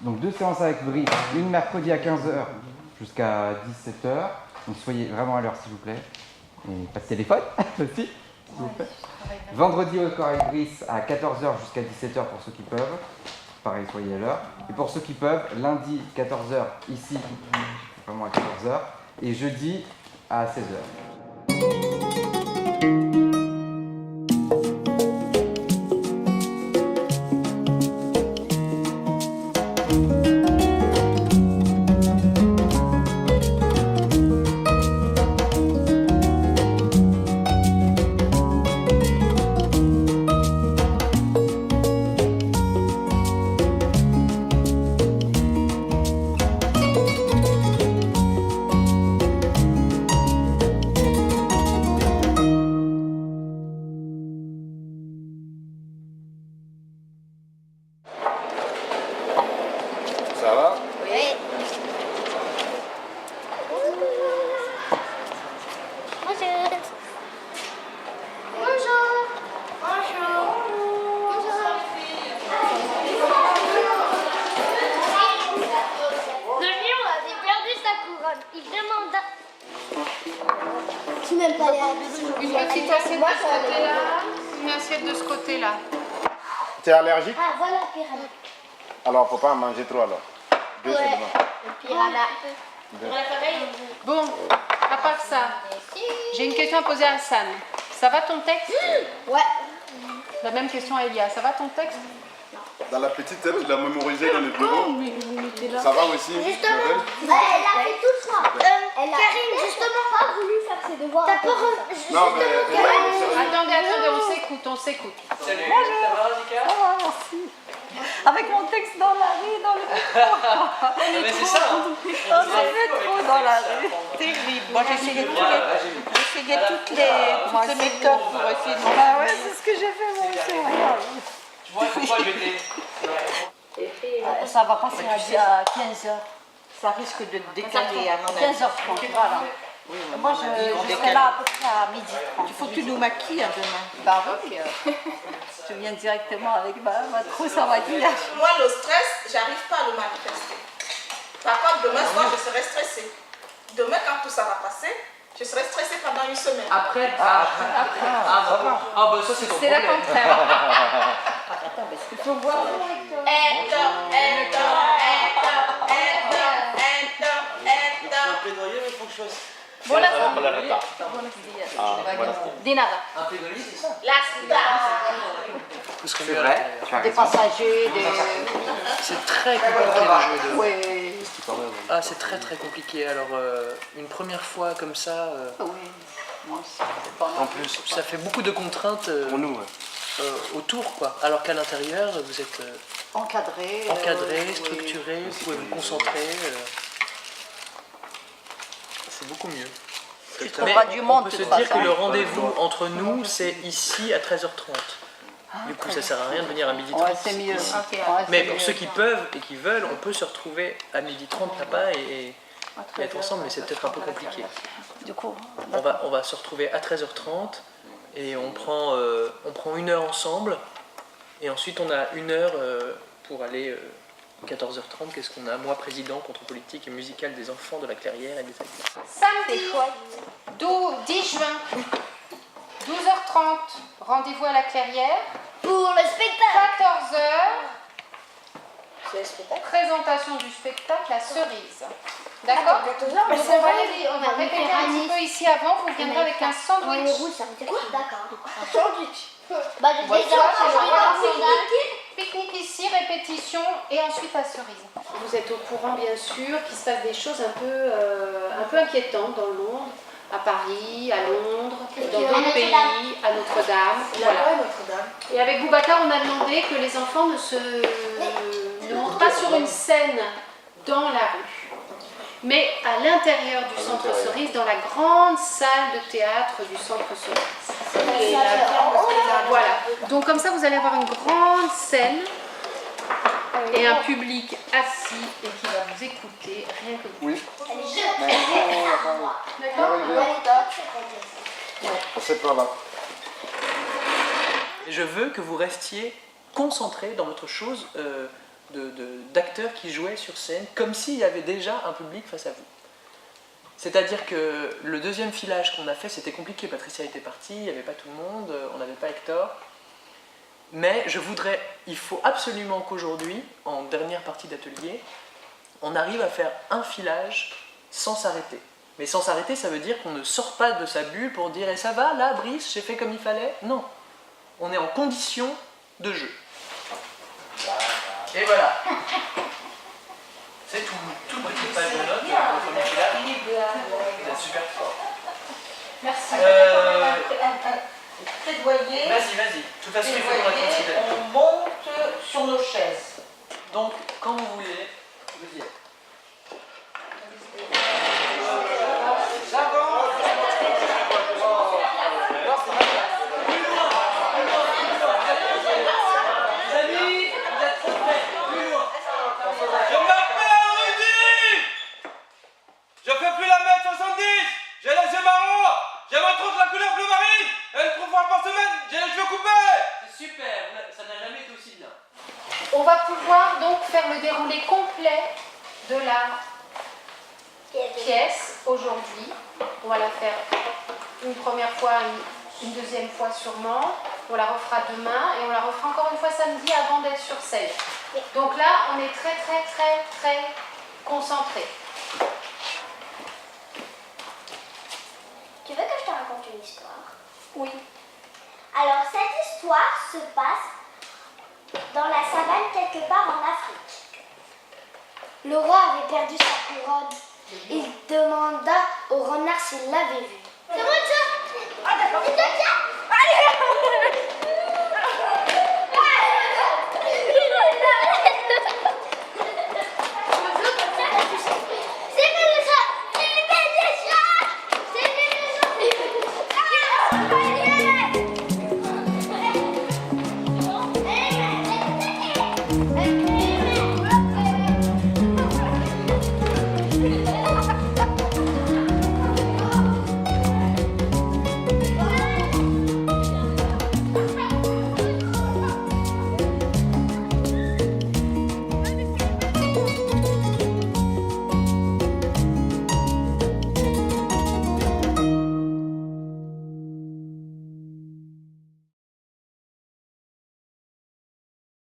Donc 2 séances avec Brice, une mercredi à 15 h jusqu'à 17 h. Donc soyez vraiment à l'heure s'il vous plaît. Et pas de téléphone aussi, s'il vous plaît. Vendredi au corps avec Brice à 14 h jusqu'à 17 h pour ceux qui peuvent. Pareil, soyez à l'heure. Et pour ceux qui peuvent, lundi 14 h ici, vraiment à 14 h. Et jeudi à 16 h. Ça va? Oui. Bonjour. Bonjour. Bonjour. Le lion avait perdu sa couronne. Il demanda. Tu m'aimes pas les Une petite assiette de ce côté-là, une assiette de ce côté-là. Tu es allergique? Ah, voilà, piranha. Alors, faut pas en manger trop alors. 2 Ouais. seulement. Le piranha. Bon, à part ça, j'ai une question à poser à Hassan. Ça va ton texte? Ouais. La même question à Elia. Ça va ton texte? Dans la petite tête, il a mémorisé dans le bureau. Mais là. Ça va aussi? Justement, Isabelle? elle a fait tout ça. Karine, justement, pas voulu faire ses devoirs. T'as pas Non, mais Attendez, on s'écoute. Salut, ça va Rosika? Ça va, merci. Avec mon texte dans la rue, dans le métro. Non mais c'est ça, hein. Dans le métro, dans la rue. Terrible. Moi, j'essayais toutes les méthodes pour essayer de... Bah ouais, c'est ce que j'ai fait, moi aussi. Regarde. Tu vois, pourquoi j'étais... Ça va passer à 15 h. Ça risque de décaler à 15 h 30, voilà. Oui, moi, je serai là à peu près à 12h30. Il faut que tu nous maquilles demain. Bah oui. Je viens directement avec ma trousse à maquillage. Moi, le stress, j'arrive pas à le manifester. Par contre, demain soir, je serai stressée. Demain, quand tout ça va passer, je serai stressée pendant une semaine. Après. Ah bah ça c'est ton C'est la problème. contraire. Il faut voir. Plaidoyer, il faut que je fasse. Buona Di nada. Un plaidoyer, c'est ça. C'est vrai, tu as Des raison. passagers, des... C'est très compliqué le jeu de... Oui. Ah, c'est très très compliqué. Alors, une première fois comme ça, Oui. Moi aussi. C'est pas en plus, ça fait beaucoup de contraintes pour nous, autour, quoi. Alors qu'à l'intérieur, vous êtes encadré. encadré, oui. structuré, vous pouvez vous concentrer. C'est beaucoup mieux. Tu trouveras du on monde. peut de se toute dire que façon. le rendez-vous entre nous, c'est ici à 13h30. Du coup, ça sert à rien de venir à 12h30. Ouais, c'est mieux. ici. Ouais, Mais c'est pour mieux. ceux qui peuvent et qui veulent, on peut se retrouver à 12h30 là-bas et être ensemble, mais c'est peut-être un peu compliqué. Du coup, On va se retrouver à 13h30 et on prend 1 heure ensemble et ensuite on a 1 heure pour aller 14h30. Qu'est-ce qu'on a? Moi, président, contre politique et musicale des enfants de la Clairière et des adultes. Samedi 10 juin, 12h30, rendez-vous à la Clairière. Pour le spectacle. 14h, C'est le spectacle. présentation du spectacle à Cerise. D'accord? Mais Donc on c'est va, vrai, on va répéter un petit peu ici avant, vous viendrez avec un Les sandwich. rouges, ça veut dire quoi? D'accord. Un sandwich. Bah, je Voilà, déjà pique-nique ici, répétition et ensuite à Cerise. Vous êtes au courant bien sûr qu'il se passe des choses un peu inquiétantes dans le monde, à Paris, à Londres, dans d'autres pays, à Notre-Dame. Voilà. Et avec Boubacar, on a demandé que les enfants ne montent pas sur une scène dans la rue, mais à l'intérieur du centre Cerise, dans la grande salle de théâtre du centre Cerise. Voilà. Donc comme ça, vous allez avoir une grande scène et un public assis et qui va vous écouter rien que vous. Oui. D'accord? C'est pas là. Et je veux que vous restiez concentrés dans votre chose d'acteurs qui jouaient sur scène, comme s'il y avait déjà un public face à vous. C'est-à-dire que le deuxième filage qu'on a fait, c'était compliqué. Patricia était partie, il n'y avait pas tout le monde, on n'avait pas Hector. Mais il faut absolument qu'aujourd'hui, en dernière partie d'atelier, on arrive à faire un filage sans s'arrêter. Mais sans s'arrêter, ça veut dire qu'on ne sort pas de sa bulle pour dire « Et ça va, là, Brice, j'ai fait comme il fallait ?» Non. On est en condition de jeu. Et voilà. C'est tout le petit page de notes, le premier filage. Vous êtes super fort. Merci. Plaidoyer. Vas-y. De toute façon, il faut qu'on la considère. On monte sur nos chaises. Donc, quand vous voulez, vas-y. On va pouvoir donc faire le déroulé complet de la pièce aujourd'hui. On va la faire une première fois, une deuxième fois sûrement. On la refera demain et on la refera encore une fois samedi avant d'être sur scène. Donc là, on est très concentrés. Tu veux que je te raconte une histoire? Oui. Alors, cette histoire se passe dans la savane quelque part en Afrique. Le roi avait perdu sa couronne. Il demanda au renard s'il l'avait vue. C'est moi ça. Ah d'accord. Allez.